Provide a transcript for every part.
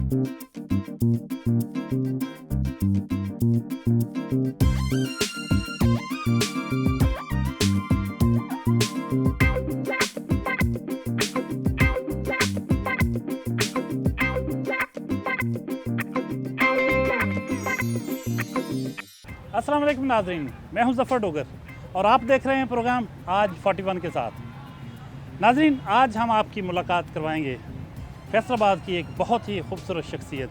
अस्सलाम वालेकुम नाज़रीन, मैं हूं ज़फ़र डोगर और आप देख रहे हैं प्रोग्राम आज 41 के साथ। नाज़रीन, आज हम आपकी मुलाकात करवाएंगे फैसलाबाद की एक बहुत ही खूबसूरत शख्सियत,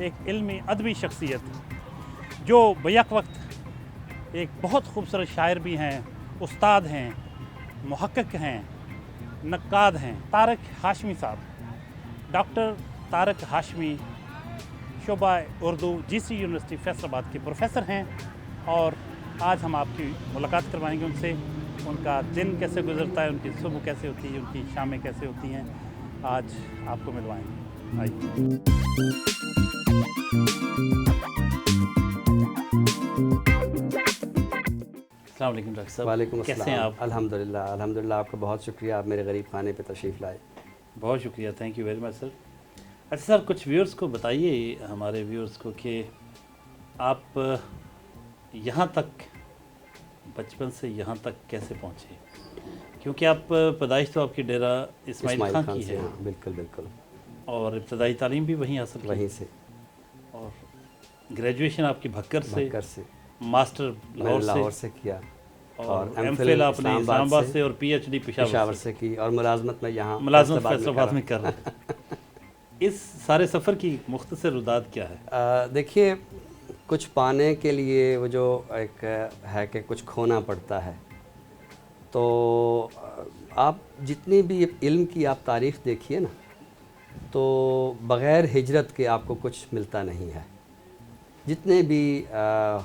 एक इल्मी अदबी शख्सियत जो बैक वक्त एक बहुत खूबसूरत शायर भी हैं, उस्ताद हैं, मुहक्किक हैं, नक्काद हैं। तारिक हाशमी साहब, डॉक्टर तारिक हाशमी शोबा उर्दू GC यूनिवर्सिटी फैसलाबाद के प्रोफेसर हैं और आज हम आपकी मुलाकात करवाएंगे उनसे। उनका दिन कैसे गुजरता है, उनकी सुबह कैसे होती है, उनकी शामें कैसे होती हैं, आज आपको मिलवाएंगे। आइए। अस्सलाम वालेकुम डॉक्टर साहब। वालेकुम कैसे हैं आप? अल्हम्दुलिल्लाह अल्हम्दुलिल्लाह, आपका बहुत शुक्रिया, आप मेरे गरीब खाने पे तशरीफ़ लाए। बहुत शुक्रिया, thank you very much sir. अच्छा सर, कुछ व्यूअर्स को बताइए, हमारे व्यूअर्स को, कि आप यहाँ तक, बचपन से यहाँ तक कैसे पहुँचे? क्योंकि आप पैदाइश तो आपकी डेरा इस्माइल खां की है। हाँ, बिल्कुल बिल्कुल। और इब्तदाई तालीम भी वहीं हासिल की? वहीं से। और ग्रेजुएशन आपकी भक्कर से, मास्टर लाहौर से किया और एमफिल आपने इस्लामाबाद से और PhD पेशावर से की और मुलाजमत में यहाँ फैसलाबाद में कर रहे हैं। इस सारे सफ़र की मुख्तसर रुदात क्या है? देखिए, कुछ पाने के लिए वो जो एक है कि कुछ खोना पड़ता है। तो आप जितनी भी इल्म की आप तारीख़ देखिए ना, तो बग़ैर हिजरत के आपको कुछ मिलता नहीं है। जितने भी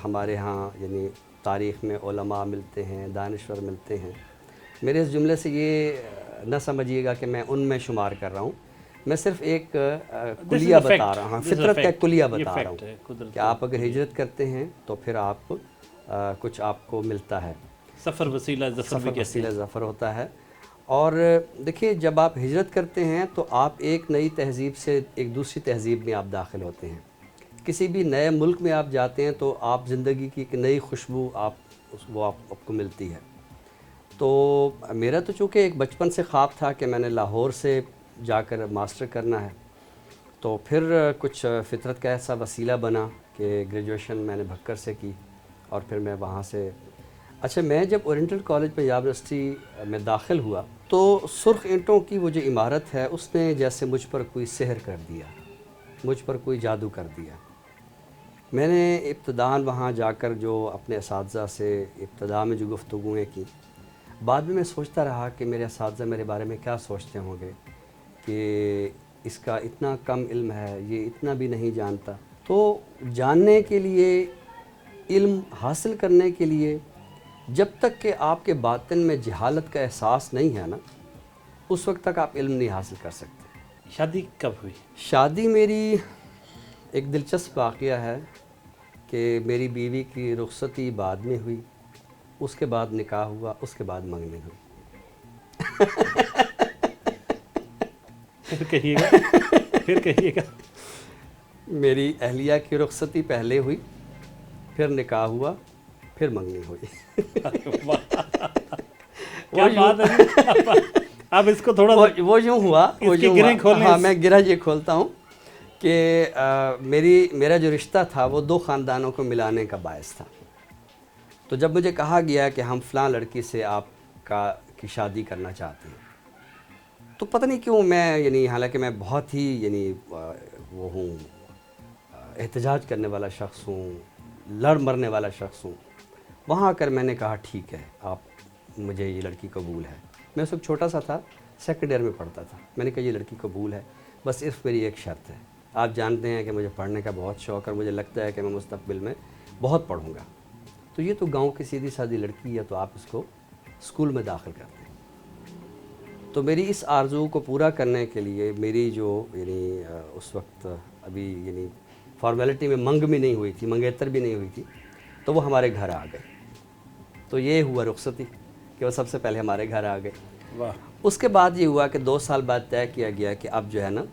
हमारे यहाँ यानी तारीख़ में उलमा मिलते हैं, दानिश्वर मिलते हैं, मेरे इस जुमले से ये न समझिएगा कि मैं उनमें शुमार कर रहा हूँ। मैं सिर्फ एक कुलिया बता रहा हूँ, फितरत का कुलिया बता रहा हूँ कि आप अगर हिजरत करते हैं तो फिर आप कुछ आपको मिलता है। सफ़र वसीला ज़फ़र होता है। और देखिए, जब आप हिजरत करते हैं तो आप एक नई तहज़ीब से एक दूसरी तहज़ीब में आप दाखिल होते हैं। किसी भी नए मुल्क में आप जाते हैं तो आप ज़िंदगी की एक नई खुशबू आपको मिलती है। तो मेरा तो चूँकि एक बचपन से ख्वाब था कि मैंने लाहौर से जाकर मास्टर करना है, तो फिर कुछ फितरत का ऐसा वसीला बना कि ग्रेजुएशन मैंने भक्कर से की और फिर मैं वहाँ से मैं जब ओरिएंटल कॉलेज पंजाब यूनिवर्सिटी में दाखिल हुआ तो सुर्ख ईंटों की वो जो इमारत है उसने जैसे मुझ पर कोई सहर कर दिया, मुझ पर कोई जादू कर दिया। मैंने इब्तदान वहाँ जाकर जो अपने असातिज़ा से इब्तदा में जो गुफ्तगूएँ की, बाद में मैं सोचता रहा कि मेरे असातिज़ा मेरे बारे में क्या सोचते होंगे कि इसका इतना कम इल्म है, ये इतना भी नहीं जानता। तो जानने के लिए, इल्म हासिल करने के लिए, जब तक कि आपके बातिन में जहालत का एहसास नहीं है ना, उस वक्त तक आप इल्म नहीं हासिल कर सकते। शादी कब हुई? शादी मेरी एक दिलचस्प वाक़या है कि मेरी बीवी की रुखसती बाद में हुई, उसके बाद निकाह हुआ, उसके बाद मंगनी हुई। फिर कहिएगा। मेरी अहलिया की रुखसती पहले हुई, फिर निकाह हुआ, फिर मंगनी हुई। क्या बात है। अब इसको थोड़ा वो यूँ हुआ, हाँ, मैं गिरह ये खोलता हूँ कि मेरा जो रिश्ता था वो दो ख़ानदानों को मिलाने का बायस था। तो जब मुझे कहा गया कि हम फ़लाँ लड़की से की शादी करना चाहते हैं, तो पता नहीं क्यों मैं यानी, हालांकि मैं बहुत ही यानी वो हूँ, एहतजाज करने वाला शख्स हूँ, लड़ मरने वाला शख्स हूँ, वहाँ आकर मैंने कहा ठीक है, आप मुझे ये लड़की कबूल है। मैं उस वक्त छोटा सा था, सेकंड ईयर में पढ़ता था। मैंने कहा ये लड़की कबूल है, बस सिर्फ मेरी एक शर्त है। आप जानते हैं कि मुझे पढ़ने का बहुत शौक़ और मुझे लगता है कि मैं मुस्तक़बिल में बहुत पढ़ूँगा, तो ये तो गाँव की सीधी सादी लड़की है, तो आप इसको स्कूल में दाखिल कर दें। तो मेरी इस आरज़ू को पूरा करने के लिए मेरी जो यानी उस वक्त अभी यानी फॉर्मेलिटी में मंग भी नहीं हुई थी, मंगेतर भी नहीं हुई थी, तो वो हमारे घर आ गए। तो ये हुआ रुखसती कि वो सबसे पहले हमारे घर आ गए। वाह। उसके बाद ये हुआ कि 2 साल बाद तय किया गया कि अब जो है ना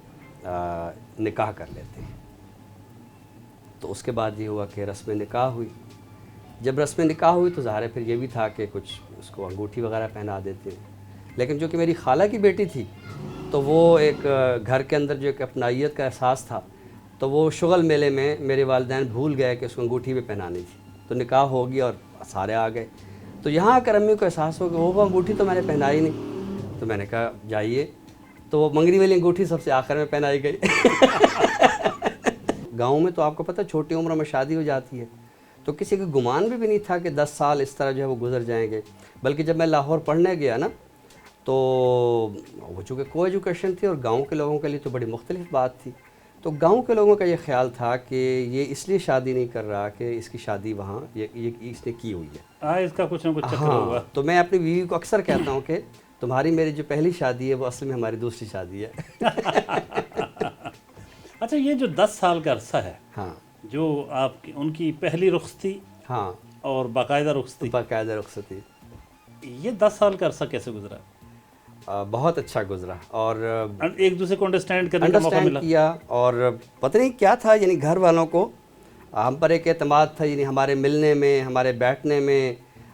نکاح کر لیتے ہیں. تو اس کے بعد یہ ہوا کہ رسم نکاح ہوئی. جب رسم نکاح ہوئی تو ظاہر ہے پھر یہ بھی تھا کہ کچھ اس کو انگوٹھی وغیرہ پہنا دیتے ہیں. لیکن جو کہ میری خالہ کی بیٹی تھی تو وہ ایک گھر کے اندر جو ایک اپنائیت کا احساس تھا, تو وہ شغل میلے میں میرے والدین بھول گئے کہ اس کو انگوٹھی بھی پہنانی تھی. تو نکاح ہو گیا اور سارے آ گئے. تو یہاں آ کر امی کو احساس ہو کہ وہ انگوٹھی تو میں نے پہنائی نہیں. تو میں نے کہا جائیے, تو وہ منگنی والی انگوٹھی سب سے آخر میں پہنائی گئی. گاؤں میں تو آپ کو پتہ چھوٹی عمر میں شادی ہو جاتی ہے, تو کسی کو گمان بھی نہیں تھا کہ 10 سال اس طرح جو ہے وہ گزر جائیں گے. بلکہ جب میں لاہور پڑھنے گیا نا, تو وہ چونکہ کو ایجوکیشن تھی اور گاؤں کے لوگوں کے لیے تو بڑی مختلف بات تھی. تو گاؤں کے لوگوں کا یہ خیال تھا کہ یہ اس لیے شادی نہیں کر رہا کہ اس کی شادی وہاں یہ اس نے کی ہوئی ہے, اس کا کچھ نہ کچھ چکر ہوگا. تو میں اپنی بیوی کو اکثر کہتا ہوں کہ تمہاری میری جو پہلی شادی ہے وہ اصل میں ہماری دوسری شادی ہے. اچھا, یہ جو 10 سال کا عرصہ ہے, ہاں, جو آپ کی ان کی پہلی رخصتی ہاں, اور باقاعدہ رخصتی, باقاعدہ رخصتی, یہ 10 سال کا عرصہ کیسے گزرا؟ بہت اچھا گزرا, اور ایک دوسرے کو انڈرسٹینڈ کرنے کا موقع ملا کیا. اور پتہ نہیں کیا تھا, یعنی گھر والوں کو ہم پر ایک اعتماد تھا, یعنی ہمارے ملنے میں, ہمارے بیٹھنے میں,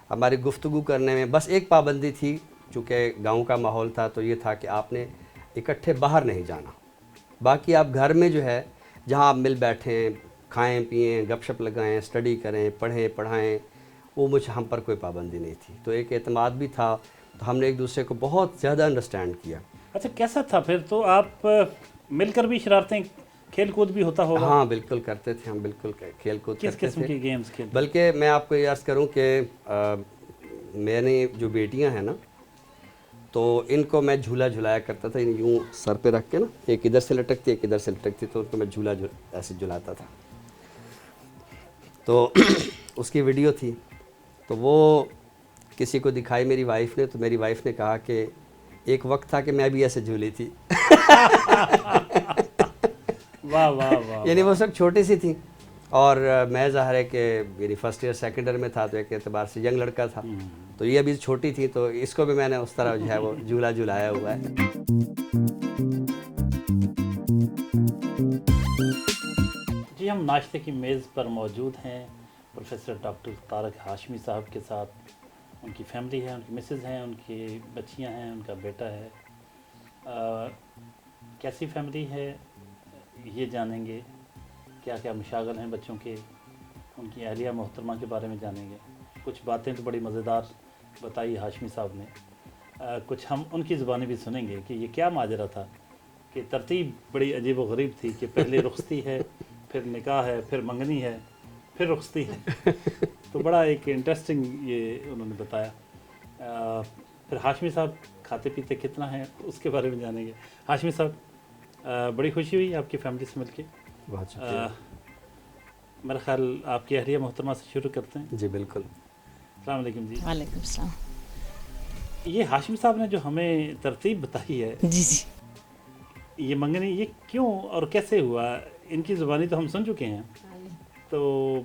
ہماری گفتگو کرنے میں بس ایک پابندی تھی. چونکہ گاؤں کا ماحول تھا تو یہ تھا کہ آپ نے اکٹھے باہر نہیں جانا. باقی آپ گھر میں جو ہے جہاں آپ مل بیٹھیں, کھائیں پئیں, گپ شپ لگائیں, اسٹڈی کریں, پڑھیں پڑھائیں, وہ ہم پر کوئی پابندی نہیں تھی. تو ایک اعتماد بھی تھا, تو ہم نے ایک دوسرے کو بہت زیادہ انڈرسٹینڈ کیا. اچھا, کیسا تھا پھر؟ تو آپ مل کر بھی شرارتیں, کھیل کود بھی ہوتا ہوگا؟ ہاں بالکل کرتے تھے ہم, بالکل کھیل کود کرتے تھے. کس قسم کی گیمز کھیلتے؟ بلکہ میں آپ کو یہ عرض کروں کہ میں نے جو بیٹیاں ہیں نا, تو ان کو میں جھولا جھلایا کرتا تھا, یوں سر پہ رکھ کے نا, ایک ادھر سے لٹکتی ایک ادھر سے لٹکتی, تو ان کو میں جھولا ایسے جھلاتا تھا. تو اس کی ویڈیو تھی, تو وہ کسی کو دکھائی میری وائف نے, تو میری وائف نے کہا کہ ایک وقت تھا کہ میں بھی ایسے جھولی تھی. واہ واہ واہ. یعنی وہ سب چھوٹی سی تھی, اور میں ظاہر ہے کہ میری فرسٹ ایئر سیکنڈ ایئر میں تھا, تو ایک اعتبار سے ینگ لڑکا تھا. تو یہ ابھی چھوٹی تھی, تو اس کو بھی میں نے اس طرح جو ہے وہ جھولا جھلایا ہوا ہے. جی, ہم ناشتے کی میز پر موجود ہیں پروفیسر ڈاکٹر طارق ہاشمی صاحب کے ساتھ. ان کی فیملی ہے, ان کی مسز ہیں, ان کی بچیاں ہیں, ان کا بیٹا ہے. کیسی فیملی ہے یہ جانیں گے, کیا کیا مشاغل ہیں بچوں کے, ان کی اہلیہ محترمہ کے بارے میں جانیں گے. کچھ باتیں تو بڑی مزیدار بتائی ہاشمی صاحب نے, کچھ ہم ان کی زبانیں بھی سنیں گے کہ یہ کیا ماجرا تھا, کہ ترتیب بڑی عجیب و غریب تھی کہ پہلے رخصتی ہے, پھر نکاح ہے, پھر منگنی ہے, پھر رخصتی ہے. تو بڑا ایک انٹرسٹنگ یہ انہوں نے بتایا. پھر ہاشمی صاحب کھاتے پیتے کتنا ہیں اس کے بارے میں جانیں گے. ہاشمی صاحب, بڑی خوشی ہوئی آپ کی فیملی سے مل کے. بہت شکریہ. میرا خیال آپ کی اہلیہ محترمہ سے شروع کرتے ہیں. جی بالکل. السلام علیکم. جی وعلیکم السلام. یہ ہاشمی صاحب نے جو ہمیں ترتیب بتائی ہے, جی جی, یہ منگنی یہ کیوں اور کیسے ہوا, ان کی زبانی تو ہم سن چکے ہیں. تو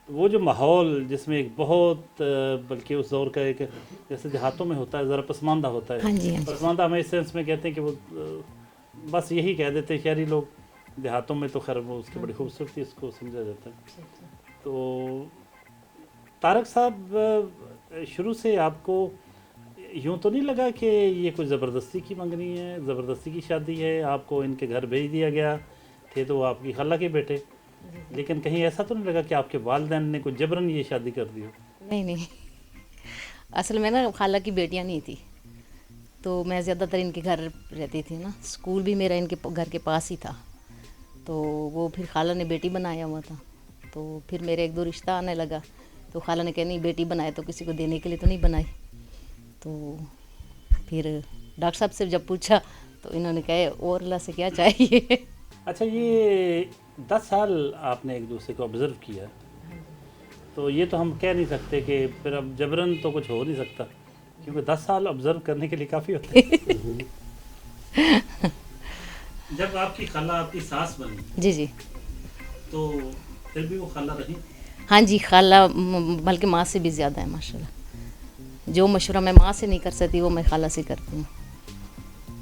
وہ جو ماحول جس میں ایک بہت, بلکہ اس دور کا ایک جیسے دیہاتوں میں ہوتا ہے ذرا پسماندہ ہوتا ہے. ہاں جی, پسماندہ ہمیں اس سینس میں کہتے ہیں کہ وہ بس یہی کہہ دیتے ہیں شہری لوگ, دیہاتوں میں تو خیر وہ اس کی بڑی خوبصورتی اس کو سمجھا جاتا ہے. تو طارق صاحب, شروع سے آپ کو یوں تو نہیں لگا کہ یہ کوئی زبردستی کی منگنی ہے, زبردستی کی شادی ہے, آپ کو ان کے گھر بھیج دیا گیا تھے تو وہ آپ کی خالہ کے بیٹے, لیکن کہیں ایسا تو نہیں لگا کہ آپ کے والدین نے کوئی جبراً یہ شادی کر دی ہو؟ نہیں, اصل میں نا خالہ کی بیٹیاں نہیں تھی, تو میں زیادہ تر ان کے گھر رہتی تھی نا. اسکول بھی میرا ان کے گھر کے پاس ہی تھا, تو وہ پھر خالہ نے بیٹی بنایا ہوا تھا. تو پھر میرے ایک دو رشتہ آنے لگا, تو خالہ نے کہا نہیں بیٹی بنائے تو کسی کو دینے کے لیے تو نہیں بنائی. تو پھر ڈاکٹر صاحب سے جب پوچھا تو انہوں نے کہا اور اللہ سے کیا چاہیے. اچھا, یہ 10 سال آپ نے ایک دوسرے کو آبزرو کیا, تو یہ تو ہم کہہ نہیں سکتے کہ پھر اب جبراً تو کچھ ہو نہیں سکتا, کیونکہ 10 سال آبزرو کرنے کے لیے کافی ہوتے ہیں. جب آپ کی خالہ آپ کی ساس بنی, جی جی, تو پھر بھی وہ خالہ رہی؟ ہاں جی, خالہ بلکہ ماں سے بھی زیادہ ہے ماشاء اللہ. جو مشورہ میں ماں سے نہیں کر سکتی وہ میں خالہ سے کرتی ہوں.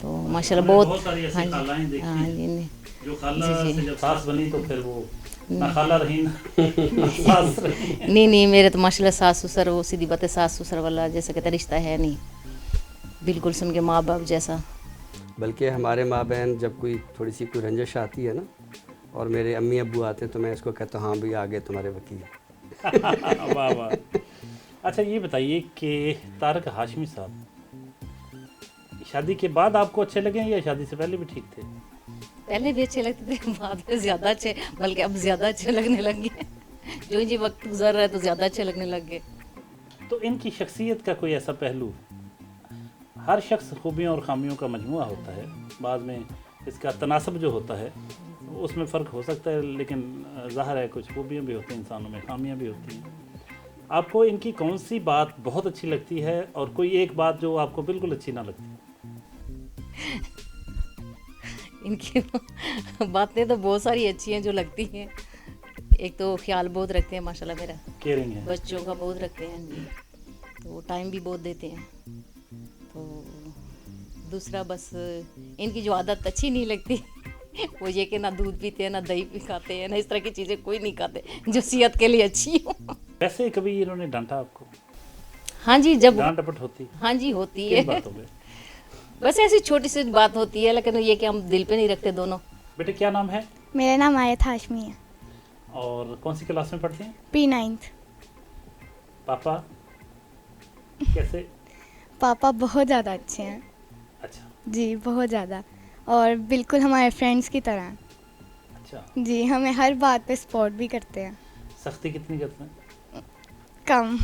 تو माशाल्लाह बहुत बहुत। सारी ऐसी हाँ जी, खालाएं देखी हाँ हैं जी, नहीं जो खाला जी, जी। से जब सास बनी तो फिर वो ना खाला रही ना सास रही। नहीं मेरे तो माशाल्लाह सास ससुर, वो सीधी बात है, सास ससुर वाला जैसे कहते हैं रिश्ता है नहीं, बिल्कुल से उनके माँ बाप जैसा। बल्कि हमारे माँ बहन जब कोई थोड़ी सी कोई रंजिश आती है ना और मेरे अम्मी अब्बू आते हैं तो मैं इसको कहता हूँ हाँ भाई आ गए तुम्हारे वकील। वाह वाह। अच्छा ये बताइए कि तारक हाशमी साहब शादी के बाद आपको अच्छे लगे या शादी से पहले भी ठीक थे? पहले भी अच्छे लगते थे, बाद में ज़्यादा अच्छे, बल्कि अब ज़्यादा अच्छे लगने लग गए। जो जी वक्त गुजर रहा है तो ज़्यादा अच्छे लगने लग गए। तो इनकी शख्सियत का कोई ऐसा पहलू, हर शख्स खूबियों और खामियों का मजमुआ होता है, बाद में इसका तनासब जो होता है उसमें फ़र्क हो सकता है, लेकिन ज़ाहिर है कुछ खूबियाँ भी होती हैं इंसानों में, खामियाँ भी होती हैं। आपको इनकी कौन सी बात बहुत अच्छी लगती है और कोई एक बात जो आपको बिल्कुल अच्छी ना लगती? इनकी बातें तो बहुत सारी अच्छी हैं जो लगती हैं। एक तो ख्याल बहुत रखते हैं माशाल्लाह, मेरा केयरिंग है। बच्चों का बहुत रखते हैं जी, तो टाइम भी बहुत देते हैं। तो दूसरा बस इनकी जो आदत अच्छी नहीं लगती वो ये कि ना दूध पीते हैं, ना दही भी खाते हैं, ना इस तरह की चीज़ें कोई नहीं खाते जो सेहत के लिए अच्छी हो। वैसे कभी इन्होंने डांटा आपको? हाँ जी, जब डांट डपट होती हाँ जी होती किन है, बातों पे? बस ऐसी छोटी सी बात होती है, लेकिन ये कि हम दिल पे नहीं रखते दोनों। बेटे क्या नाम है मेरा नाम आयत हाशमी है, और कौन सी क्लास में पढ़ती हैं? P9। पापा कैसे? पापा बहुत ज़्यादा अच्छे हैं अच्छा जी, बहुत ज़्यादा, और बिल्कुल हमारे फ्रेंड्स की तरह हैं अच्छा। जी। हमें हर बात पे सपोर्ट भी करते हैं, सख्ती कितनी करते हैं? कम,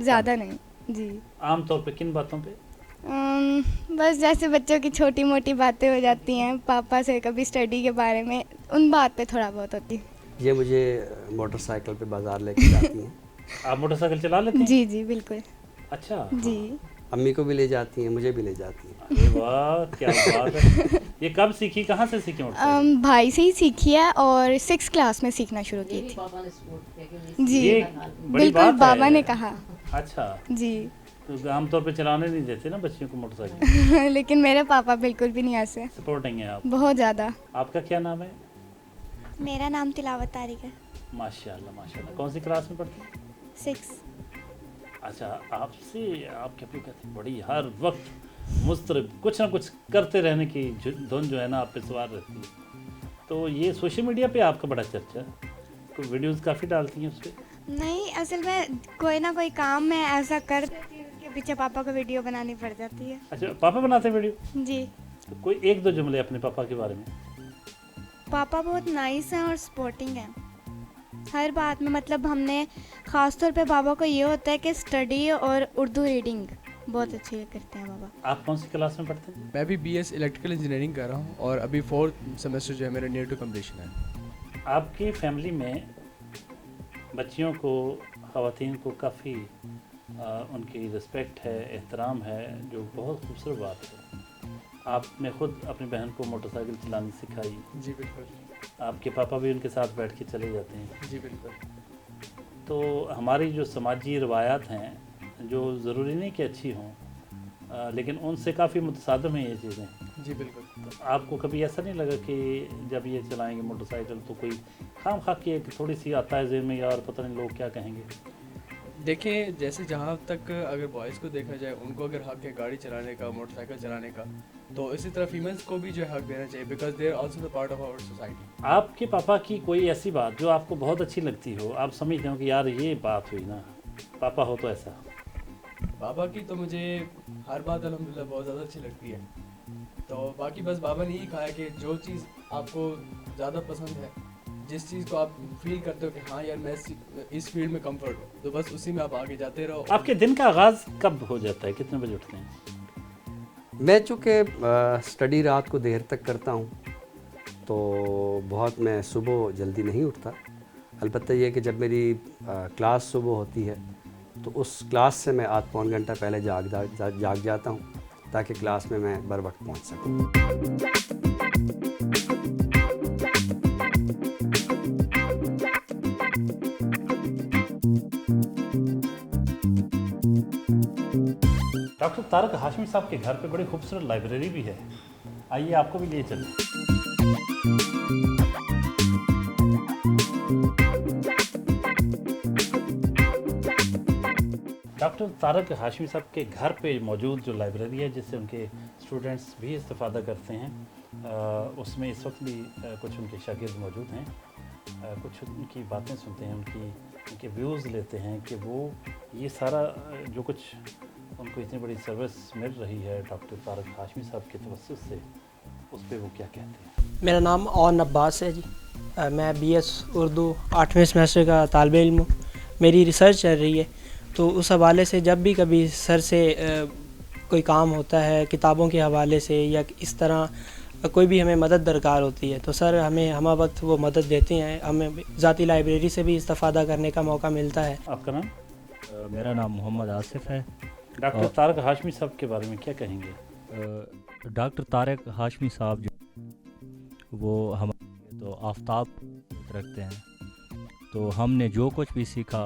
ज़्यादा नहीं जी। आम तौर पे किन बातों पे? बस जैसे बच्चों की छोटी मोटी बातें हो जाती हैं पापा से, कभी स्टडी के बारे में, उन बात पे थोड़ा बहुत होती है ये मुझे मोटरसाइकिल पे बाज़ार लेके जाती हैं। आप मोटरसाइकिल चला लेते हैं? जी जी बिल्कुल अच्छा जी। अम्मी को भी ले जाती हैं, मुझे भी ले जाती हैं। अरे वाह क्या बात है। ये कब सीखी, कहाँ से सीखी मोटरसाइकिल? भाई से ही सीखी है और 6th क्लास में सीखना शुरू की थी पापा ने सपोर्ट किया जी। ये बड़ी बिल्कुल बात बाबा है। ने कहा अच्छा, जी। तो आमतौर पे चलाने नहीं देते ना बच्चियों को मोटरसाइकिल, लेकिन मेरे पापा बिल्कुल भी नहीं ऐसे, सपोर्टिंग है आप। बहुत ज़्यादा। आपका क्या नाम है? मेरा नाम तिलावत तारिक है, माशाल्लाह माशाल्लाह। कौन सी क्लास में पढ़ती हैं? 6। अच्छा, आपसे आपकी अपनी कहती बड़ी हर वक्त मुस्तरब कुछ ना कुछ करते रहने की धुन जो है ना आप पे सवार रहती है। तो ये सोशल मीडिया पे आपका बड़ा चर्चा है, कोई वीडियोस काफ़ी डालती हैं उस पर? नहीं, असल में कोई ना कोई काम मैं ऐसा कर देती हूँ, उसके पीछे पापा को वीडियो बनानी पड़ जाती है अच्छा, पापा बनाते हैं वीडियो? जी। तो कोई एक दो जुमले अपने पापा के बारे में। पापा बहुत नाइस हैं और सपोर्टिंग हैं हर बात में। मतलब हमने ख़ास तौर पे पापा को ये होता है कि स्टडी और उर्दू रीडिंग बहुत अच्छी करते हैं पापा। आप कौन सी क्लास में पढ़ते हैं? मैं भी BS इलेक्ट्रिकल इंजीनियरिंग कर रहा हूँ और अभी 4th सेमेस्टर जो है मेरा नियर टू कम्प्लीशन है। आपकी फैमिली में बच्चियों को, ख़वातीन को काफ़ी उनकी रिस्पेक्ट है, एहतराम है, जो बहुत खूबसूरत बात है। आपने खुद अपनी बहन को मोटरसाइकिल चलानी सिखाई, जी बिल्कुल। आपके पापा भी उनके साथ बैठ के चले जाते हैं। जी बिल्कुल। तो हमारी जो समाजी रवायात हैं, जो ज़रूरी नहीं कि अच्छी हों, लेकिन उनसे काफ़ी मुतसादम हैं ये चीज़ें। जी बिल्कुल। तो आपको कभी ऐसा नहीं लगा कि जब ये चलाएंगे मोटरसाइकिल तो कोई खाम खा की एक थोड़ी सी आता है ज़हन में, यार पता नहीं लोग क्या कहेंगे? देखें, जैसे जहाँ तक अगर बॉयज़ को देखा जाए, उनको अगर हक है गाड़ी चलाने का, मोटरसाइकिल चलाने का, तो इसी तरह फीमेल्स को भी जो है हक देना चाहिए, because they are also the part of our society. आपके पापा की कोई ऐसी बात जो आपको बहुत अच्छी लगती हो, आप समझते हो कि यार ये बात हुई ना, पापा हो तो ऐसा? बाबा की तो मुझे हर बात अल्हम्दुलिल्लाह बहुत ज़्यादा अच्छी लगती है। तो बाकी बस बाबा ने यही कहा है कि जो चीज़ आपको ज़्यादा पसंद है, जिस चीज़ को आप फील करते हो कि हाँ यार मैं इस फील्ड में कंफर्ट हूँ, तो बस उसी में आप आगे जाते रहो। आपके दिन का आगाज़ कब हो जाता है, कितने बजे उठते हैं? मैं चूँकि स्टडी रात को देर तक करता हूँ तो बहुत मैं सुबह जल्दी नहीं उठता। अलबत्ता ये कि जब मेरी क्लास सुबह होती है तो उस क्लास से मैं आध पौन घंटा पहले जाग जाता हूँ ताकि क्लास में मैं बर वक्त पहुँच सकूँ। डॉक्टर तारक हाशमी साहब के घर पे बड़ी खूबसूरत लाइब्रेरी भी है। आइए आपको भी लिए चलें। डॉक्टर तारक हाशमी साहब के घर पे मौजूद जो लाइब्रेरी है जिससे उनके स्टूडेंट्स भी इस्तेफ़ादा करते हैं, उसमें इस वक्त भी कुछ उनके शागिर्द मौजूद हैं। कुछ उनकी बातें सुनते हैं, उनके व्यूज़ लेते हैं कि वो ये सारा जो कुछ उनको इतनी बड़ी सर्विस मिल रही है डॉक्टर तारक हाशमी साहब के तवस्सुस से, उस पर वो क्या कहते हैं। मेरा नाम औन अब्बास है जी। मैं BS उर्दू 8वें सेमेस्टर का तालिब इल्म हूँ। मेरी रिसर्च चल रही है, तो उस हवाले से जब भी कभी सर से कोई काम होता है किताबों के हवाले से या इस तरह कोई भी हमें मदद दरकार होती है, तो सर हमें हम वक्त वो मदद देते हैं। हमें ज़ाती लाइब्रेरी से भी इस्तेफ़ादा करने का मौका मिलता है। आपका नाम? मेरा नाम मोहम्मद आसिफ है। डॉक्टर तारक हाशमी साहब के बारे में क्या कहेंगे? डॉक्टर तारक हाशमी साहब जो वो हमारे तो आफ्ताब रखते हैं, तो हमने जो कुछ भी सीखा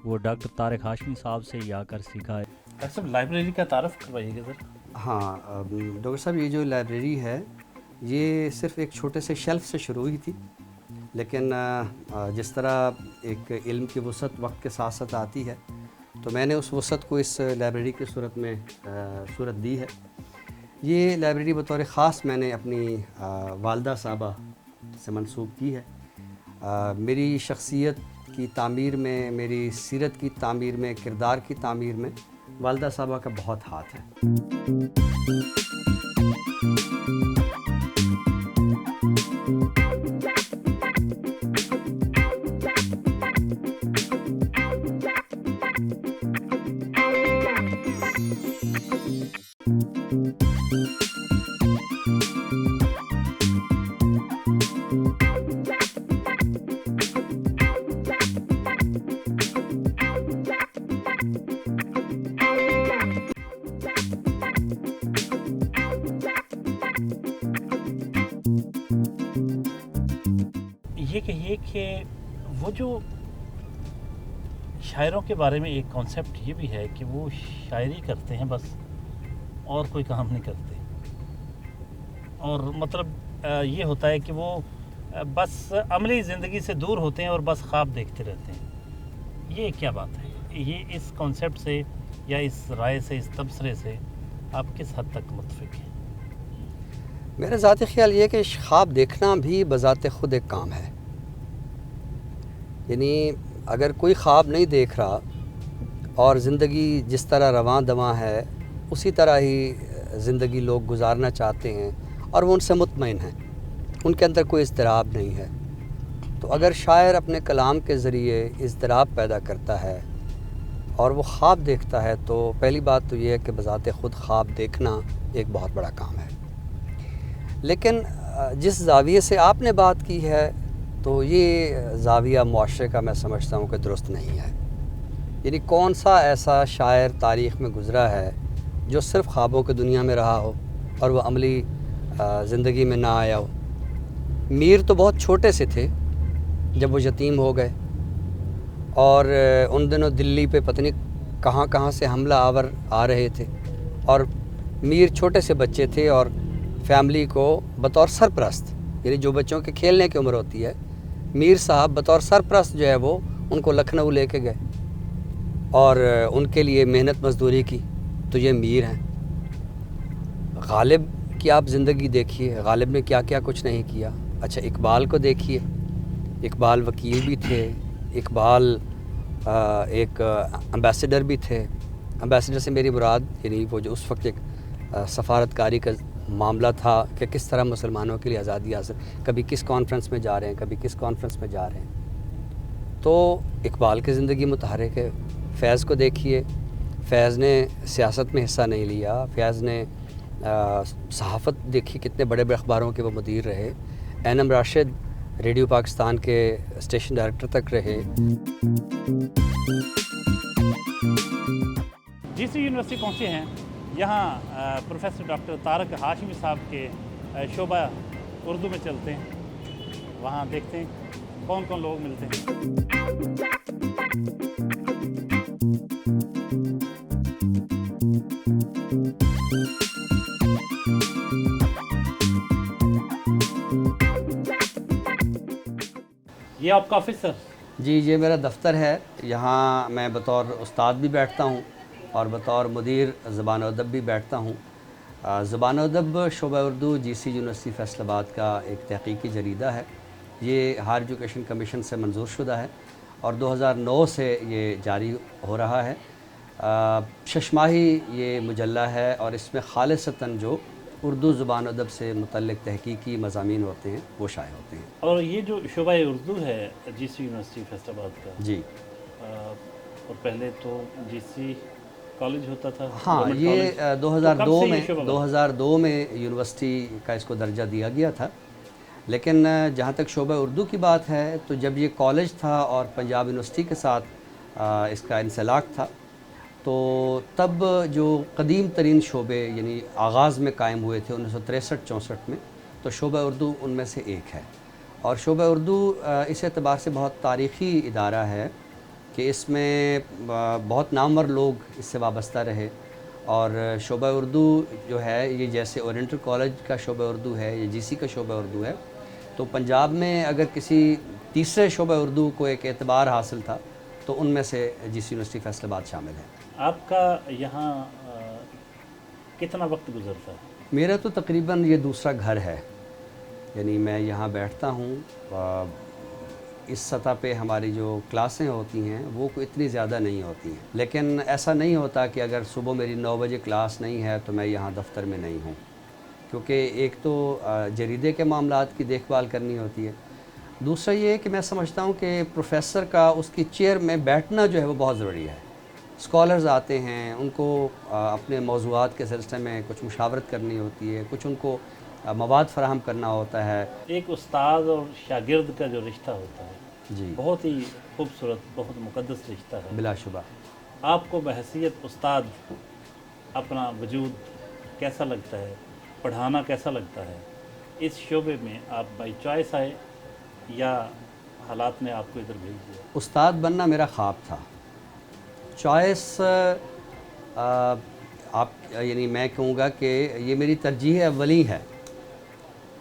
वो डॉक्टर तारक हाशमी साहब से ही आकर सीखा है। डॉक्टर साहब लाइब्रेरी का तारफ़ करवाइएगा सर। हाँ डॉक्टर साहब, ये जो लाइब्रेरी है ये सिर्फ़ एक छोटे से शेल्फ से शुरू हुई थी, लेकिन जिस तरह एक इल्म की वसअत वक्त के साथ साथ आती है, तो मैंने उस वसअत को इस लाइब्रेरी की सूरत में सूरत दी है। ये लाइब्रेरी बतौर ख़ास मैंने अपनी वालदा साहबा से मंसूब की है। मेरी शख्सियत की तामीर में, मेरी सीरत की तामीर में, किरदार की तामीर में वालदा साहबा का बहुत हाथ है। ये कहिए कि वो जो शायरों के बारे में एक कॉन्सेप्ट ये भी है कि वो शायरी करते हैं बस, और कोई काम नहीं करते, और मतलब ये होता है कि वो बस अमली ज़िंदगी से दूर होते हैं और बस ख्वाब देखते रहते हैं। ये क्या बात है? ये इस कॉन्सेप्ट से या इस राय से, इस तबसरे से आप किस हद तक मुत्तफ़िक हैं? मेरा ज़ाती ख़्याल ये है कि ख्वाब देखना भी बज़ाते ख़ुद एक काम है। यानी अगर कोई ख्वाब नहीं देख रहा और ज़िंदगी जिस तरह रवां दवां है उसी तरह ही ज़िंदगी लोग गुजारना चाहते हैं और वो उनसे मुतमईन हैं, उनके अंदर कोई इज़्तिराब नहीं है, तो अगर शायर अपने कलाम के ज़रिए इज़्तिराब पैदा करता है और वो ख्वाब देखता है, तो पहली बात तो ये है कि बज़ाते ख़ुद ख्वाब देखना एक बहुत बड़ा काम है। लेकिन जिस ज़ाविये से आपने बात की है, तो ये ज़ाविया मुआशरे का मैं समझता हूँ कि दुरुस्त नहीं है। यानी कौन सा ऐसा शायर तारीख़ में गुज़रा है जो सिर्फ़ ख्वाबों की दुनिया में रहा हो और वो अमली ज़िंदगी में ना आया हो। मीर तो बहुत छोटे से थे जब वो यतीम हो गए, और उन दिनों दिल्ली पे पता नहीं कहाँ कहाँ से हमला आवर आ रहे थे, और मीर छोटे से बच्चे थे और फैमिली को बतौर सरपरस्त, यानी जो बच्चों के खेलने की उम्र होती है, मीर साहब बतौर सरपरस्त जो है वो उनको लखनऊ लेके गए और उनके लिए मेहनत मजदूरी की। तो ये मीर हैं। गालिब की आप ज़िंदगी देखिए, गालिब ने क्या क्या कुछ नहीं किया। अच्छा, इकबाल को देखिए, इकबाल वकील भी थे, इकबाल एक एम्बेसडर भी थे। एम्बेसडर से मेरी मुराद यानी वो जो उस वक्त एक सफारतकारी का मामला था कि किस तरह मुसलमानों के लिए आज़ादी हासिल, कभी किस कॉन्फ्रेंस में जा रहे हैं, कभी किस कॉन्फ्रेंस में जा रहे हैं। तो इकबाल की ज़िंदगी मुतहर्रिक है। फैज़ को देखिए, फैज़ ने सियासत में हिस्सा नहीं लिया, फैज़ ने सहाफ़त देखी, कितने बड़े बड़े अखबारों के वो मुदीर रहे। एनएम राशिद रेडियो पाकिस्तान के स्टेशन डायरेक्टर तक रहे। जीसी यूनिवर्सिटी पहुँचे हैं, यहाँ प्रोफेसर डॉक्टर तारक हाशमी साहब के शोबा उर्दू में चलते हैं, वहाँ देखते हैं कौन कौन लोग मिलते हैं। ये आपका ऑफिस सर? जी, ये मेरा दफ्तर है। यहाँ मैं बतौर उस्ताद भी बैठता हूँ और बतौर मुदीर ज़बान व अदब भी बैठता हूँ। ज़बान व अदब शोबा उर्दू जीसी यूनिवर्सिटी फैसलाबाद का एक तहकीकी जरीदा है। ये हायर एजुकेशन कमीशन से मंजूर शुदा है और 2009 से ये जारी हो रहा है। शशमाही ये मुजल्ला है और इसमें खालिसतन जो उर्दू ज़ुबान अदब से मुतल्लिक़ तहकीकी मज़ामीन होते हैं वो शाये होते हैं। और ये जो शोबा उर्दू है जीसी यूनिवर्सिटी फैसलाबाद का जी, और पहले तो जीसी कॉलेज होता था। हाँ, गवर्नमेंट ये कॉलेज। 2002 तो कब से में ये शोबा बना? 2002 में यूनिवर्सिटी का इसको दर्जा दिया गया था। लेकिन जहाँ तक शोबा उर्दू की बात है तो जब ये कॉलेज था और पंजाब यूनिवर्सिटी के साथ इसका इंसलाक था तो तब जो कदीम तरीन शोबे यानी आगाज़ में कायम हुए थे 1963-64 में, तो शोबा उर्दू उनमें से एक है। और शोबा उर्दू इस एतबार से बहुत तारीख़ी इदारा है कि इसमें बहुत नामवर लोग इससे वाबस्ता रहे। और शोबा उर्दू जो है ये जैसे ओरिएंटल कॉलेज का शोबा उर्दू है, ये जीसी का शोबा उर्दू है, तो पंजाब में अगर किसी तीसरे शोबा उर्दू को एक एतबार हासिल था तो उनमें से जीसी यूनिवर्सिटी फैसलाबाद शामिल है। आपका यहाँ कितना वक्त गुजरता है? मेरा तो तकरीबन ये दूसरा घर है, यानी मैं यहाँ बैठता हूँ। इस सतह पे हमारी जो क्लासें होती हैं वो कोई इतनी ज़्यादा नहीं होती हैं, लेकिन ऐसा नहीं होता कि अगर सुबह मेरी 9 बजे क्लास नहीं है तो मैं यहाँ दफ्तर में नहीं हूँ, क्योंकि एक तो जरीदे के मामलात की देखभाल करनी होती है, दूसरा ये कि मैं समझता हूँ कि प्रोफेसर का उसकी चेयर में बैठना जो है वो बहुत ज़रूरी है। स्कॉलर्स आते हैं, उनको अपने मौज़ूआत के सिलसिले में कुछ मुशावरत करनी होती है, कुछ उनको मवाद फराहम करना होता है। एक उस्ताद और शागिर्द का जो रिश्ता होता है जी, बहुत ही खूबसूरत, बहुत मुक़द्दस रिश्ता है। बिलाशुबा। आपको बहैसियत उस्ताद अपना वजूद कैसा लगता है, पढ़ाना कैसा लगता है? इस शोबे में आप बाई चॉइस आए या हालात ने आपको इधर भेज दिया? उस्ताद बनना मेरा ख्वाब था। चॉइस आप यानी मैं कहूँगा कि ये मेरी तरजीह अव्वली है।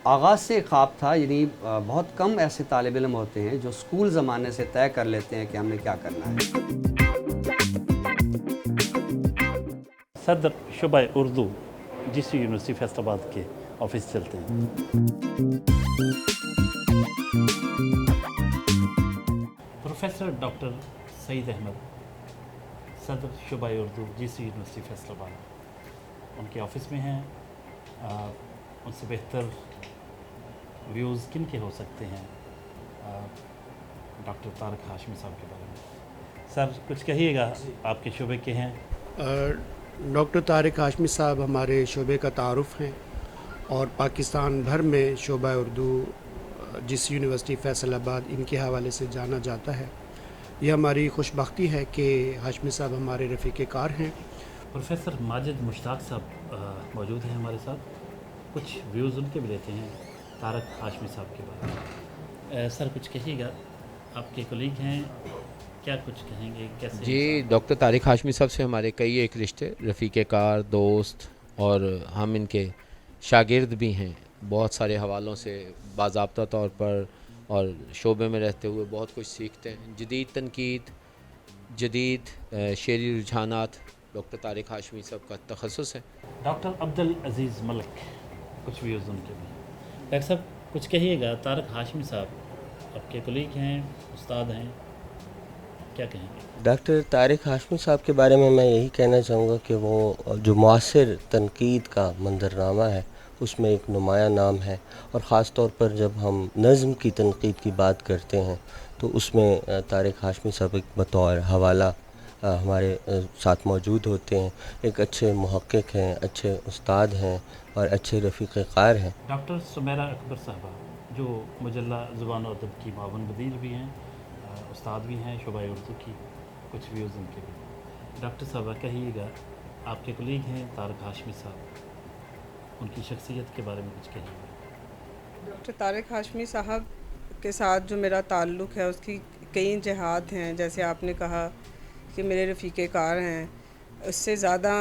आगाज़ से ख्वाब था, यानी बहुत कम ऐसे तालिब इल्म होते हैं जो स्कूल ज़माने से तय कर लेते हैं कि हमने क्या करना है। सदर शोबा उर्दू जीसी यूनिवर्सिटी फैसलाबाद के ऑफिस चलते हैं। प्रोफेसर डॉक्टर सईद अहमद, सदर शोबा उर्दू जीसी यूनिवर्सिटी फैसलाबाद, उनके ऑफिस में हैं। उनसे बेहतर व्यूज़ किन के हो सकते हैं डॉक्टर तारक हाशमी साहब के बारे में? सर कुछ कहिएगा, आपके शोबे के हैं। डॉक्टर तारिक हाशमी साहब हमारे शोबे का तारुफ़ हैं और पाकिस्तान भर में शोबा उर्दू जिस यूनिवर्सिटी फैसलाबाद इनके हवाले से जाना जाता है। ये हमारी खुशबख्ती है कि हाशमी साहब हमारे रफ़ीक़े कार हैं। प्रोफेसर माजिद मुश्ताक साहब मौजूद हैं हमारे साथ, कुछ व्यूज़ उनके भी लेते हैं तारक हाशमी साहब के बारे में। सर कुछ कहिएगा, आपके कोलीग हैं, क्या कुछ कहेंगे, कैसे? जी, डॉक्टर तारिक हाशमी साहब से हमारे कई एक रिश्ते, रफ़ीक़े कार, दोस्त, और हम इनके शागिर्द भी हैं। बहुत सारे हवालों से बाज़ाब्ता तौर पर और शोबे में रहते हुए बहुत कुछ सीखते हैं। जदीद तनकीद, जदीद शेरी रुझानात डॉक्टर तारिक हाशमी साहब का तखस्सुस है। डॉक्टर अब्दुल अजीज़ मलिक, कुछ व्यूज़ उनके भी। डॉक्टर साहब कुछ कहिएगा, तारक हाशमी साहब आपके कोलीग हैं, उस्ताद हैं, क्या कहेंगे? डॉक्टर तारिक हाशमी साहब के बारे में मैं यही कहना चाहूँगा कि वो जो मुआसिर तनकीद का मंजरनामा है उसमें एक नुमाया नाम है, और ख़ास तौर पर जब हम नज़्म की तनकीद की बात करते हैं तो उसमें तारिक हाशमी साहब एक बतौर हवाला हमारे साथ मौजूद होते हैं। एक अच्छे मुहक्किक हैं, अच्छे उस्ताद हैं और अच्छे रफ़ीक़े कार हैं। डॉक्टर सुमेरा अकबर साहबा, जो मुजल्ला ज़ुबान और अदब की मावन वज़ीर भी हैं, उस्ताद भी हैं शोबा उर्दू की, कुछ व्यूज़ उनके भी। डॉक्टर साहबा कहिएगा, आपके कोलीग हैं तारक हाशमी साहब, उनकी शख्सियत के बारे में कुछ कहिएगा। डॉक्टर तारिक हाशमी साहब के साथ जो मेरा ताल्लुक़ है उसकी कई जहात हैं। जैसे आपने कहा कि मेरे रफ़ीक़े कार हैं, उससे ज़्यादा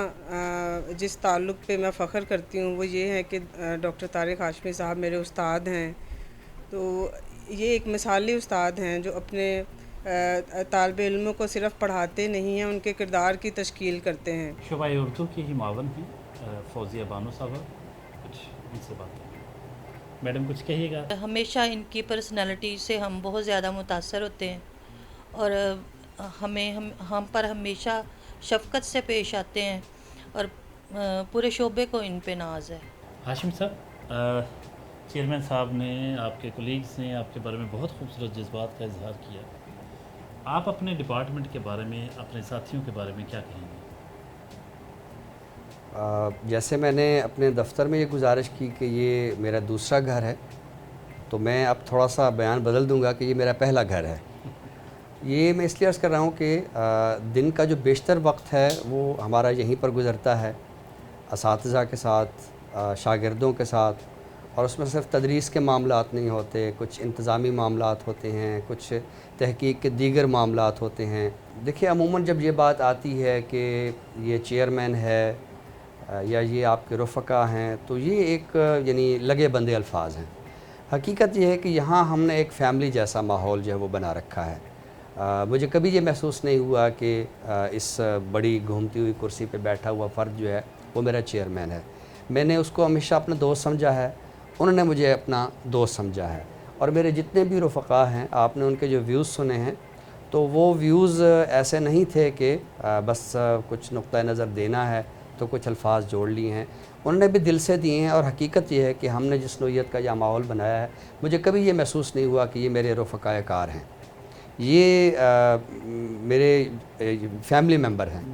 जिस ताल्लुक़ पे मैं फ़ख्र करती हूँ वो ये है कि डॉक्टर तारिक हाशमी साहब मेरे उस्ताद हैं। तो یہ ایک مثالی استاد ہیں جو اپنے طالب علموں کو صرف پڑھاتے نہیں ہیں، ان کے کردار کی تشکیل کرتے ہیں۔ شعبہ اردو کی ہی معاون ہیں فوزیہ بانو صاحبہ، کچھ ان سے بات کریں۔ میڈم کچھ کہیے گا؟ ہمیشہ ان کی پرسنالٹی سے ہم بہت زیادہ متاثر ہوتے ہیں اور ہم پر ہمیشہ شفقت سے پیش آتے ہیں اور پورے شعبے کو ان پہ ناز ہے۔ ہاشم صاحب، چیئرمین صاحب نے، آپ کے کولیگز نے آپ کے بارے میں بہت خوبصورت جذبات کا اظہار کیا، آپ اپنے ڈپارٹمنٹ کے بارے میں، اپنے ساتھیوں کے بارے میں کیا کہیں گے؟ جیسے میں نے اپنے دفتر میں یہ گزارش کی کہ یہ میرا دوسرا گھر ہے، تو میں اب تھوڑا سا بیان بدل دوں گا کہ یہ میرا پہلا گھر ہے۔ یہ میں اس لیے عرض کر رہا ہوں کہ دن کا جو بیشتر وقت ہے وہ ہمارا یہیں پر گزرتا ہے، اساتذہ کے ساتھ، شاگردوں کے ساتھ، اور اس میں صرف تدریس کے معاملات نہیں ہوتے، کچھ انتظامی معاملات ہوتے ہیں، کچھ تحقیق کے دیگر معاملات ہوتے ہیں۔ دیکھیے عموماً جب یہ بات آتی ہے کہ یہ چیئرمین ہے یا یہ آپ کے رفقا ہیں، تو یہ ایک یعنی لگے بندے الفاظ ہیں۔ حقیقت یہ ہے کہ یہاں ہم نے ایک فیملی جیسا ماحول جو ہے وہ بنا رکھا ہے۔ مجھے کبھی یہ محسوس نہیں ہوا کہ اس بڑی گھومتی ہوئی کرسی پہ بیٹھا ہوا فرد جو ہے وہ میرا چیئرمین ہے۔ میں نے اس کو ہمیشہ اپنا دوست سمجھا ہے، انہوں نے مجھے اپنا دوست سمجھا ہے، اور میرے جتنے بھی رفقا ہیں، آپ نے ان کے جو ویوز سنے ہیں، تو وہ ویوز ایسے نہیں تھے کہ بس کچھ نقطہ نظر دینا ہے تو کچھ الفاظ جوڑ لیے ہیں، انہوں نے بھی دل سے دیے ہیں۔ اور حقیقت یہ ہے کہ ہم نے جس نوعیت کا یہ ماحول بنایا ہے، مجھے کبھی یہ محسوس نہیں ہوا کہ یہ میرے رفقائے کار ہیں، یہ میرے فیملی ممبر ہیں۔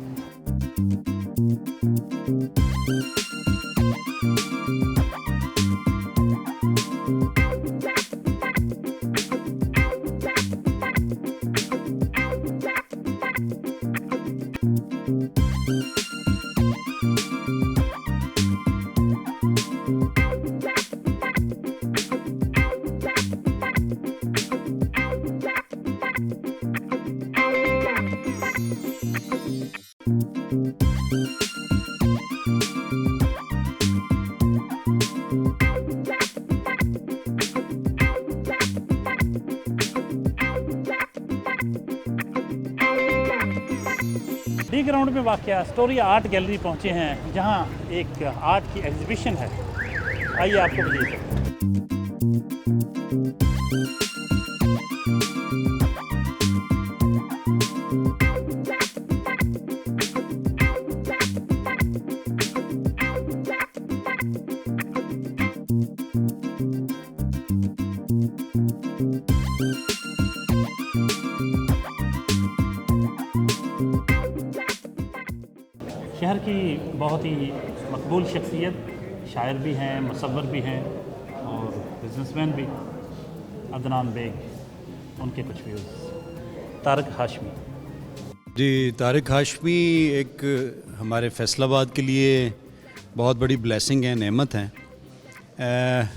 ڈی گراؤنڈ میں واقع اسٹوری آرٹ گیلری پہنچے ہیں، جہاں ایک آرٹ کی ایگزیبیشن ہے، آئیے آپ کو بتائیے۔ شہر کی بہت ہی مقبول شخصیت، شاعر بھی ہیں، مصور بھی ہیں اور بزنس مین بھی، عدنان بیگ، ان کے کچھ ویوز۔ طارق ہاشمی۔ جی، طارق ہاشمی ایک ہمارے فیصل آباد کے لیے بہت بڑی بلیسنگ ہے، نعمت ہیں۔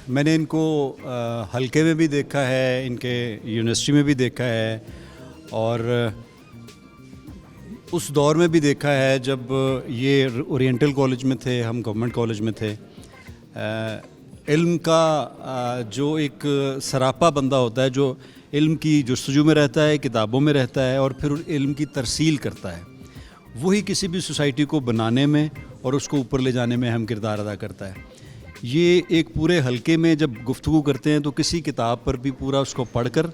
میں نے ان کو حلقے میں بھی دیکھا ہے، ان کے یونیورسٹی میں بھی دیکھا ہے، اور اس دور میں بھی دیکھا ہے جب یہ اورینٹل کالج میں تھے، ہم گورنمنٹ کالج میں تھے۔ علم کا جو ایک سراپا بندہ ہوتا ہے، جو علم کی جستجو میں رہتا ہے، کتابوں میں رہتا ہے، اور پھر علم کی ترسیل کرتا ہے، وہی کسی بھی سوسائٹی کو بنانے میں اور اس کو اوپر لے جانے میں اہم کردار ادا کرتا ہے۔ یہ ایک پورے حلقے میں جب گفتگو کرتے ہیں تو کسی کتاب پر بھی پورا اس کو پڑھ کر،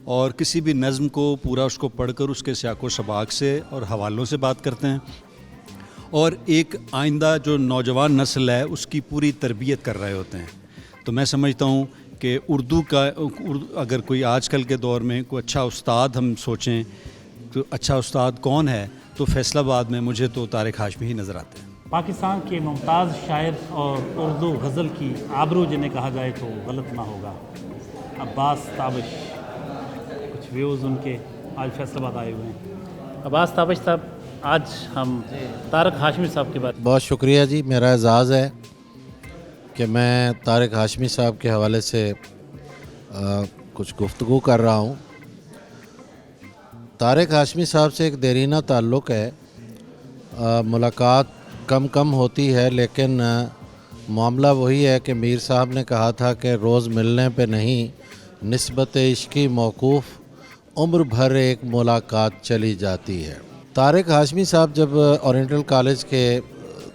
اور کسی بھی نظم کو پورا اس کو پڑھ کر اس کے سیاق و سباق سے اور حوالوں سے بات کرتے ہیں، اور ایک آئندہ جو نوجوان نسل ہے اس کی پوری تربیت کر رہے ہوتے ہیں۔ تو میں سمجھتا ہوں کہ اردو اگر کوئی آج کل کے دور میں کوئی اچھا استاد ہم سوچیں تو اچھا استاد کون ہے، تو فیصل آباد میں مجھے تو طارق ہاشمی ہی نظر آتے ہیں۔ پاکستان کے ممتاز شاعر اور اردو غزل کی آبرو جنہیں کہا جائے تو غلط نہ ہوگا، عباس تابش، کچھ ویوز ان کے آج فیصل آباد آئے ہوئے ہیں۔ عباس تابش صاحب، آج ہم طارق ہاشمی صاحب کے بارے۔ بہت شکریہ جی، میرا اعزاز ہے کہ میں طارق ہاشمی صاحب کے حوالے سے کچھ گفتگو کر رہا ہوں۔ طارق ہاشمی صاحب سے ایک دیرینہ تعلق ہے، ملاقات کم ہوتی ہے، لیکن معاملہ وہی ہے کہ میر صاحب نے کہا تھا کہ روز ملنے پہ نہیں، निस्बत इश्क़ी मौकूफ़ उम्र भर एक मुलाकात चली जाती है। तारिक हाशमी साहब जब ओरिएंटल कॉलेज के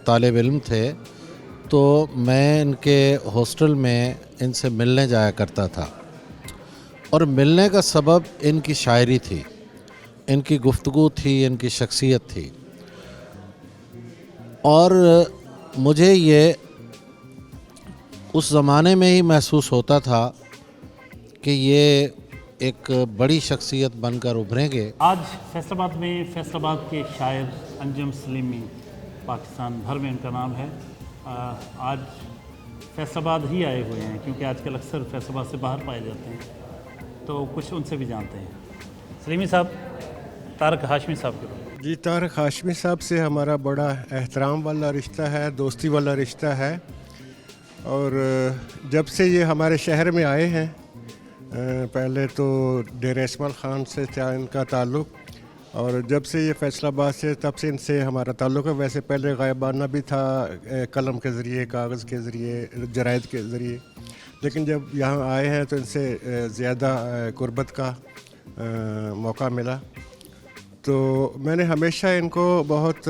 तालिब इल्म थे तो मैं इनके हॉस्टल में इनसे मिलने जाया करता था, और मिलने का सबब इनकी शायरी थी, इनकी गुफ्तगू थी, इनकी शख्सियत थी। और मुझे ये उस ज़माने में ही महसूस होता था कि ये एक बड़ी शख्सियत बनकर उभरेंगे। आज फैसलाबाद में फैसलाबाद के शायर अंजुम सलीमी, पाकिस्तान भर में उनका नाम है, आज फैसलाबाद ही आए हुए हैं क्योंकि आजकल अक्सर फैसलाबाद से बाहर पाए जाते हैं, तो कुछ उनसे भी जानते हैं। सलीमी साहब, तारिक हाशमी साहब के बारे में। जी, तारिक हाशमी साहब से हमारा बड़ा एहतराम वाला रिश्ता है, दोस्ती वाला रिश्ता है। और जब से ये हमारे शहर में आए हैं, पहले तो डेरा इस्माइल ख़ान से था इनका ताल्लुक़, और जब से ये फैसलाबाद से, तब से इनसे हमारा ताल्लुक़ है। वैसे पहले गायबाना भी था, कलम के ज़रिए, कागज़ के ज़रिए, जराइद के ज़रिए, लेकिन जब यहाँ आए हैं तो इनसे ज़्यादा क़ुरबत का मौका मिला। तो मैंने हमेशा इनको बहुत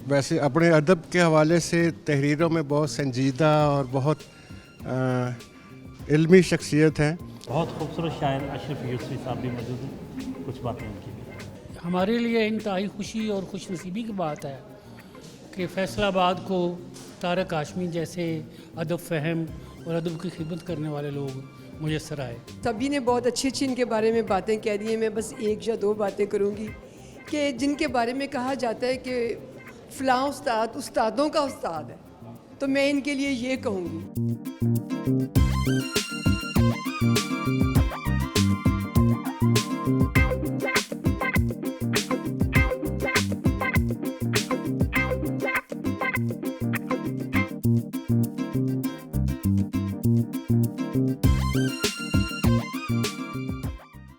वैसे अपने अदब के हवाले से तहरीरों में बहुत संजीदा और बहुत इल्मी शख्सियत हैं। बहुत खूबसूरत शायर अशरफ यूसुफ़ी साहब भी मौजूद हैं, कुछ बातें उनकी भी। हमारे लिए इंतहाई खुशी और खुशनसीबी की बात है कि फैसलाबाद को तारिक हाशमी जैसे अदब फ़हम और अदब की खिदमत करने वाले लोग मुयस्सर आए। सभी ने बहुत अच्छी अच्छी इनके बारे में बातें कह दी हैं। मैं बस एक या दो बातें करूँगी कि जिनके बारे में कहा जाता है कि फ़लाँ उस्ताद उस्तादों का उस्ताद है, तो मैं इनके लिए ये कहूँगी।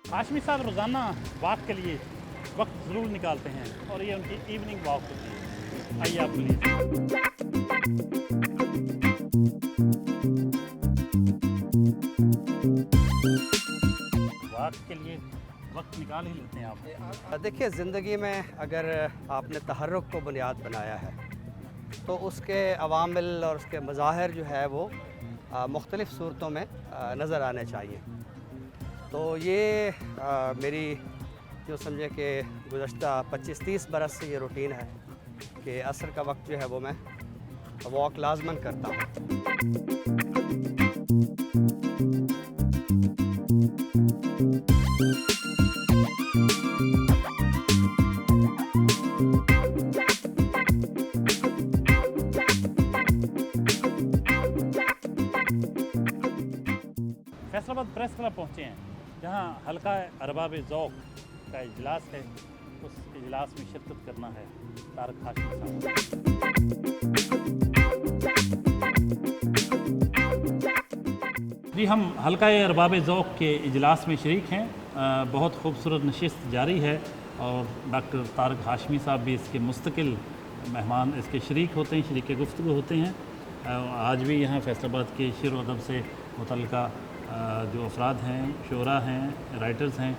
हाशमी साहब रोज़ाना वॉक के लिए वक्त ज़रूर निकालते हैं और ये उनकी इवनिंग वॉक होती है। आइए आप प्लीज़। वॉक के लिए वक्त निकाल ही लेते हैं आप। देखिए, ज़िंदगी में अगर आपने तहर्रुक को बुनियाद बनाया है तो उसके अवामिल और उसके मज़ाहिर जो है वो मुख्तलिफ़ सूरतों में नज़र आने चाहिए। तो ये मेरी जो समझे कि गुज़श्ता 25-30 बरस से ये रूटीन है कि असर का वक्त जो है वो मैं वॉक लाजमन करता हूँ। फैसलाबाद प्रेस क्लब पहुँचे हैं जहाँ हल्का अरबाब ज़ौक़ का इजलास है। उस इजलास में शिरकत करना है तारिक हाशमी साहब। जी, हम हल्का अरबाब ज़ौक़ के इजलास में शरीक हैं। बहुत खूबसूरत नशिस्त जारी है और डॉक्टर तारिक हाशमी साहब भी इसके मुस्तकिल मेहमान, इसके शरीक होते हैं, शरीक गुफ्तगू होते हैं। आज भी यहाँ फैसलाबाद के शेर व अदब से मुतल्लिका जो अफराद हैं, शोरा हैं, राइटर्स हैं,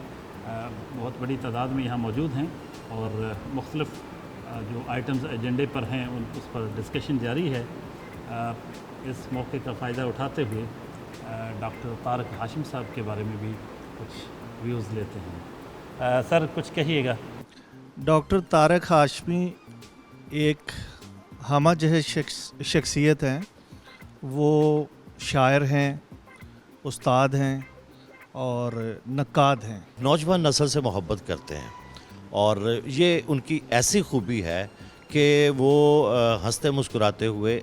बहुत बड़ी तादाद में यहाँ मौजूद हैं और मुख्तलिफ़ जो आइटम्स एजेंडे पर हैं उस पर डिस्कशन जारी है। इस मौके का फ़ायदा उठाते हुए डॉक्टर तारिक हाशमी साहब के बारे में भी कुछ व्यूज़ लेते हैं। सर, कुछ कहिएगा। डॉक्टर तारिक हाशमी एक हमा जैसे शख्सियत हैं। वो शायर हैं, उस्ताद हैं और नक्काद हैं। नौजवान नस्ल से मोहब्बत करते हैं और ये उनकी ऐसी खूबी है कि वो हंसते मुस्कुराते हुए,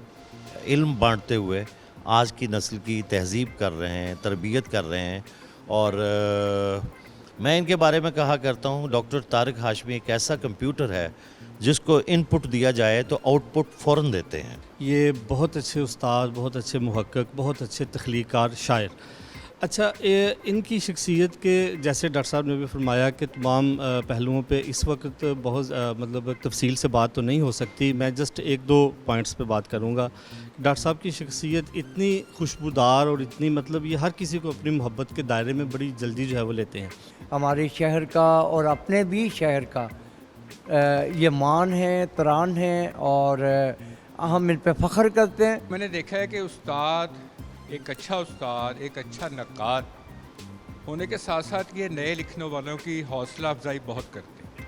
इल्म बांटते हुए आज की नस्ल की तहज़ीब कर रहे हैं, तरबियत कर रहे हैं। और मैं इनके बारे में कहा करता हूँ, डॉक्टर तारिक हाशमी एक ऐसा कंप्यूटर है जिसको इनपुट दिया जाए तो आउटपुट फ़ौरन देते हैं। ये बहुत अच्छे उस्ताद, बहुत अच्छे मुहक्किक, बहुत अच्छे तख्लीक़कार शायर। اچھا ان کی شخصیت کے جیسے ڈاکٹر صاحب نے بھی فرمایا کہ تمام پہلوؤں پہ اس وقت بہت مطلب تفصیل سے بات تو نہیں ہو سکتی، میں جسٹ ایک دو پوائنٹس پہ بات کروں گا. ڈاکٹر صاحب کی شخصیت اتنی خوشبودار اور اتنی مطلب یہ ہر کسی کو اپنی محبت کے دائرے میں بڑی جلدی جو ہے وہ لیتے ہیں. ہمارے شہر کا اور اپنے بھی شہر کا یہ مان ہے، تران ہے اور ہم ان پہ فخر کرتے ہیں. میں نے دیکھا ہے کہ استاد ایک اچھا استاد، ایک اچھا نقاد ہونے کے ساتھ ساتھ یہ نئے لکھنے والوں کی حوصلہ افزائی بہت کرتے ہیں.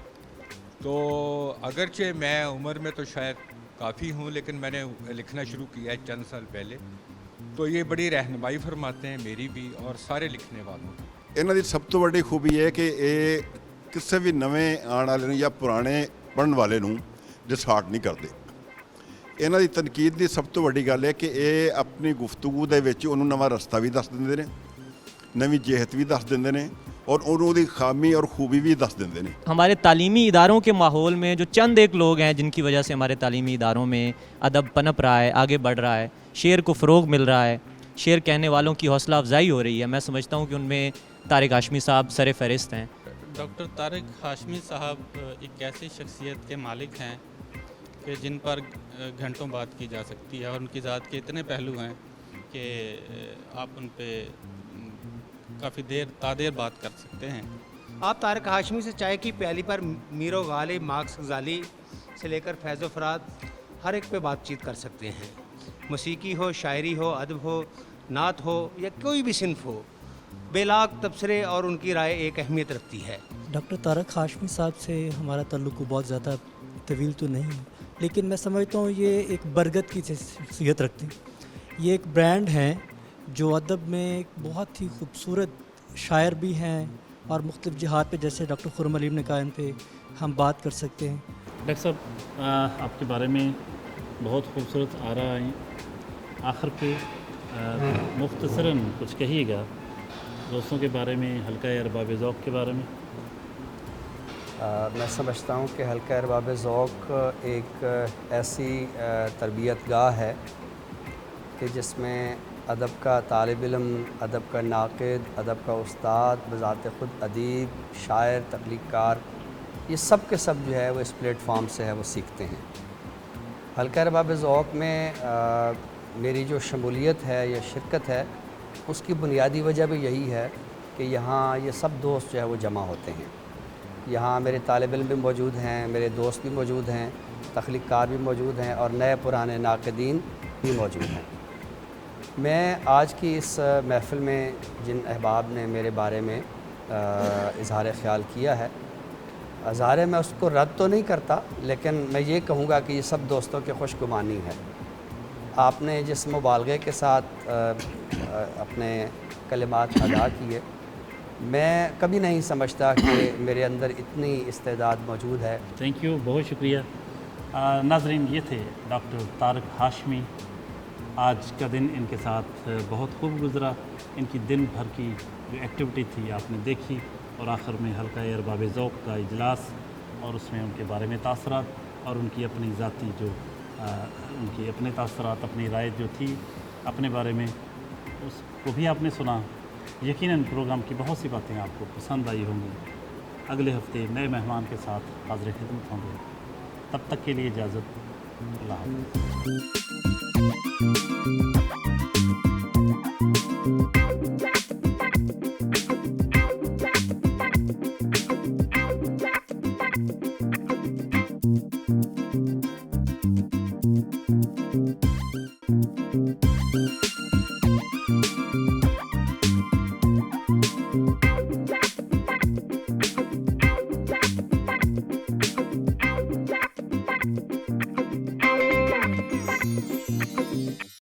تو اگرچہ میں عمر میں تو شاید کافی ہوں، لیکن میں نے لکھنا شروع کیا ہے چند سال پہلے، تو یہ بڑی رہنمائی فرماتے ہیں میری بھی اور سارے لکھنے والوں کی. ਇਹਨਾਂ ਦੀ ਸਭ ਤੋਂ ਵੱਡੀ ਖੂਬੀ ਹੈ ਕਿ ਇਹ ਕਿਸੇ ਵੀ ਨਵੇਂ ਆਉਣ ਵਾਲੇ ਨੂੰ ਜਾਂ ਪੁਰਾਣੇ ਪੜ੍ਹਨ ਵਾਲੇ ਨੂੰ ਡਿਸਹਾਰਟ ਨਹੀਂ ਕਰਦੇ. ਇਹਨਾਂ ਦੀ ਤਨਕੀਦ ਦੀ ਸਭ ਤੋਂ ਵੱਡੀ ਗੱਲ ਹੈ ਕਿ ਇਹ ਆਪਣੀ ਗੁਫ਼ਤਗੂ ਦੇ ਵਿੱਚ ਉਹਨੂੰ ਨਵਾਂ ਰਸਤਾ ਵੀ ਦੱਸ ਦਿੰਦੇ ਨੇ, ਨਵੀਂ ਜਹਿਤ ਵੀ ਦੱਸ ਦਿੰਦੇ ਨੇ اور انہوں دی خامی اور خوبی بھی دس دن دینے. ہمارے تعلیمی اداروں کے ماحول میں جو چند ایک لوگ ہیں جن کی وجہ سے ہمارے تعلیمی اداروں میں ادب پنپ رہا ہے، آگے بڑھ رہا ہے، شعر کو فروغ مل رہا ہے، شعر کہنے والوں کی حوصلہ افزائی ہو رہی ہے. میں سمجھتا ہوں کہ ان میں طارق ہاشمی صاحب سر فہرست ہیں. ڈاکٹر طارق ہاشمی صاحب ایک ایسی شخصیت کے مالک ہیں کہ جن پر گھنٹوں بات کی جا سکتی ہے، اور ان کی ذات کے اتنے پہلو ہیں کہ آپ ان پہ کافی دیر بات کر سکتے ہیں. آپ طارق ہاشمی سے چائے کی پیالی پر میر و غالب، مارکس غزالی سے لے کر فیض و فرات ہر ایک پہ بات چیت کر سکتے ہیں. موسیقی ہو، شاعری ہو، ادب ہو، نعت ہو یا کوئی بھی صنف ہو، بے لاگ تبصرے اور ان کی رائے ایک اہمیت رکھتی ہے. ڈاکٹر طارق ہاشمی صاحب سے ہمارا تعلق بہت زیادہ طویل تو نہیں ہے، لیکن میں سمجھتا ہوں یہ ایک برگد کی شخصیت رکھتے ہیں. یہ ایک برانڈ ہیں جو ادب میں ایک بہت ہی خوبصورت شاعر بھی ہیں اور مختلف جہات پہ جیسے ڈاکٹر خرم علیم نے کہا ان پہ ہم بات کر سکتے ہیں. ڈاکٹر صاحب آپ کے بارے میں بہت خوبصورت آرا آئیں، آخر پہ مختصراً کچھ کہیے گا دوستوں کے بارے میں، حلقہ ارباب ذوق کے بارے میں. میں سمجھتا ہوں کہ حلقہ ارباب ذوق ایک ایسی تربیت گاہ ہے کہ جس میں ادب کا طالب علم، ادب کا ناقد، ادب کا استاد، بذات خود ادیب، شاعر، تخلیق کار، یہ سب کے سب جو ہے وہ اس پلیٹ فارم سے ہے وہ سیکھتے ہیں. حلقہ ارباب ذوق میں میری جو شمولیت ہے یا شرکت ہے اس کی بنیادی وجہ بھی یہی ہے کہ یہاں یہ سب دوست جو ہے وہ جمع ہوتے ہیں. یہاں میرے طالب علم بھی موجود ہیں، میرے دوست بھی موجود ہیں، تخلیق کار بھی موجود ہیں اور نئے پرانے ناقدین بھی موجود ہیں. میں آج کی اس محفل میں جن احباب نے میرے بارے میں اظہار خیال کیا ہے، ظاہر ہے میں اس کو رد تو نہیں کرتا، لیکن میں یہ کہوں گا کہ یہ سب دوستوں کی خوش گمانی ہے. آپ نے جس مبالغے کے ساتھ اپنے کلمات ادا کیے، میں کبھی نہیں سمجھتا کہ میرے اندر اتنی استعداد موجود ہے. تھینک یو، بہت شکریہ. ناظرین، یہ تھے ڈاکٹر طارق ہاشمی. آج کا دن ان کے ساتھ بہت خوب گزرا. ان کی دن بھر کی جو ایکٹیویٹی تھی آپ نے دیکھی، اور آخر میں حلقہ ارباب ذوق کا اجلاس اور اس میں ان کے بارے میں تاثرات اور ان کی اپنی ذاتی جو ان کی اپنے تاثرات، اپنی رائے جو تھی اپنے بارے میں، اس کو بھی آپ نے سنا. یقیناً پروگرام کی بہت سی باتیں آپ کو پسند آئی ہوں گی. اگلے ہفتے نئے مہمان کے ساتھ حاضر خدمت ہوں گے. تب تک کے لیے اجازت. اللہ حافظ.